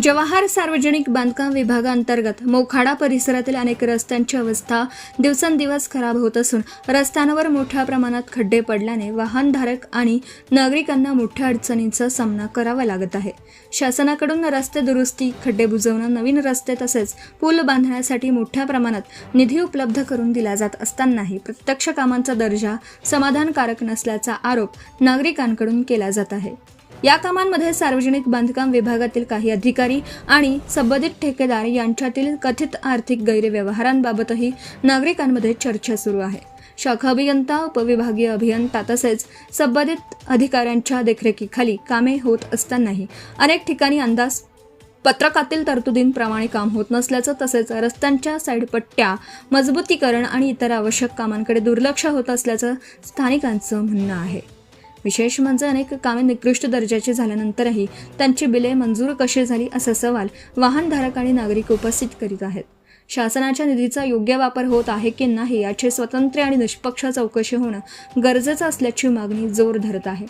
जवाहर सार्वजनिक बांधकाम विभागांतर्गत मोखाडा परिसरातील अनेक रस्त्यांची अवस्था दिवसेंदिवस खराब होत असून रस्त्यांवर मोठ्या प्रमाणात खड्डे पडल्याने वाहनधारक आणि नागरिकांना मोठ्या अडचणींचा सामना करावा लागत आहे। शासनाकडून रस्ते दुरुस्ती, खड्डे बुजवणे, नवीन रस्ते तसेच पूल बांधण्यासाठी मोठ्या प्रमाणात निधी उपलब्ध करून दिला जात असतानाही प्रत्यक्ष कामांचा दर्जा समाधानकारक नसल्याचा आरोप नागरिकांकडून केला जात आहे। या कामांमध्ये सार्वजनिक बांधकाम विभागातील काही अधिकारी आणि संबंधित ठेकेदार यांच्यातील कथित आर्थिक गैरव्यवहारांबाबतही नागरिकांमध्ये चर्चा सुरू आहे। शाखा अभियंता, उपविभागीय अभियंता तसेच संबंधित अधिकाऱ्यांच्या देखरेखीखाली कामे होत असतानाही अनेक ठिकाणी अंदाज पत्रकातील तरतुदींप्रमाणे काम होत नसल्याचं तसेच रस्त्यांच्या साईडपट्ट्या, मजबूतीकरण आणि इतर आवश्यक कामांकडे दुर्लक्ष होत असल्याचं स्थानिकांचं म्हणणं आहे। विशेष म्हणजे अनेक कामे निकृष्ट दर्जाची झाल्यानंतरही त्यांची बिले मंजूर कशी झाली असा सवाल वाहनधारक आणि नागरिक उपस्थित करीत आहेत। शासनाच्या निधीचा योग्य वापर होत आहे की नाही याची स्वतंत्र आणि निष्पक्ष चौकशी होणं गरजेचं असल्याची मागणी जोर धरत आहे।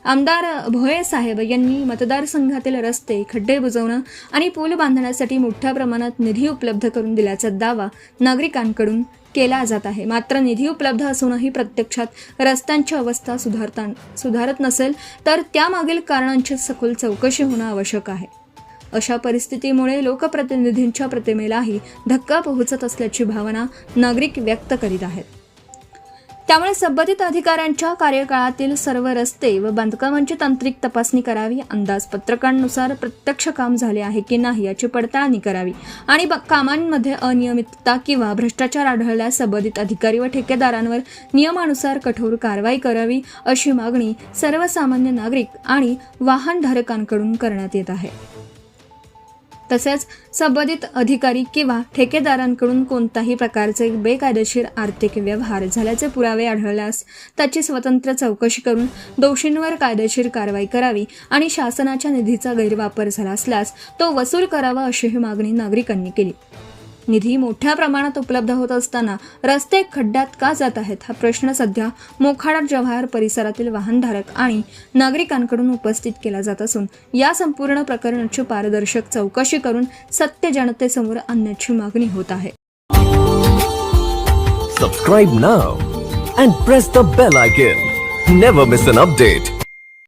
आमदार भोये साहेब यांनी मतदारसंघातील रस्ते, खड्डे बुजवणं आणि पूल बांधण्यासाठी मोठ्या प्रमाणात निधी उपलब्ध करून दिल्याचा दावा नागरिकांकडून केला जात आहे। मात्र निधी उपलब्ध असूनही प्रत्यक्षात रस्त्यांची अवस्था सुधारत नसेल तर त्यामागील कारणांची सखोल चौकशी होणं आवश्यक आहे। अशा परिस्थितीमुळे लोकप्रतिनिधींच्या प्रतिमेलाही धक्का पोहोचत असल्याची भावना नागरिक व्यक्त करीत आहेत। त्यामुळे संबंधित अधिकाऱ्यांच्या कार्यकाळातील सर्व रस्ते व बांधकामांची तांत्रिक तपासणी करावी, अंदाजपत्रकांनुसार प्रत्यक्ष काम झाले आहे की नाही याची पडताळणी करावी आणि कामांमध्ये अनियमितता किंवा भ्रष्टाचार आढळल्यास संबंधित अधिकारी व ठेकेदारांवर नियमानुसार कठोर कारवाई करावी अशी मागणी सर्वसामान्य नागरिक आणि वाहनधारकांकडून करण्यात येत आहे। तसेच संबंधित अधिकारी किंवा ठेकेदारांकडून कोणत्याही प्रकारचे बेकायदेशीर आर्थिक व्यवहार झाल्याचे पुरावे आढळल्यास त्याची स्वतंत्र चौकशी करून दोषींवर कायदेशीर कारवाई करावी आणि शासनाच्या निधीचा गैरवापर झाला असल्यास तो वसूल करावा अशीही मागणी नागरिकांनी केली। निधी मोठ्या प्रमाणात उपलब्ध होत असताना रस्ते खड्ड्यात का जात आहेत हा प्रश्न सध्या मोखाडा जवाहर परिसरातील वाहनधारक आणि नागरिकांकडून उपस्थित केला जात असून या संपूर्ण प्रकरणाची पारदर्शक चौकशी करून सत्य जनतेसमोर आणण्याची मागणी होत आहे। Subscribe now and press the bell icon. Never miss an update.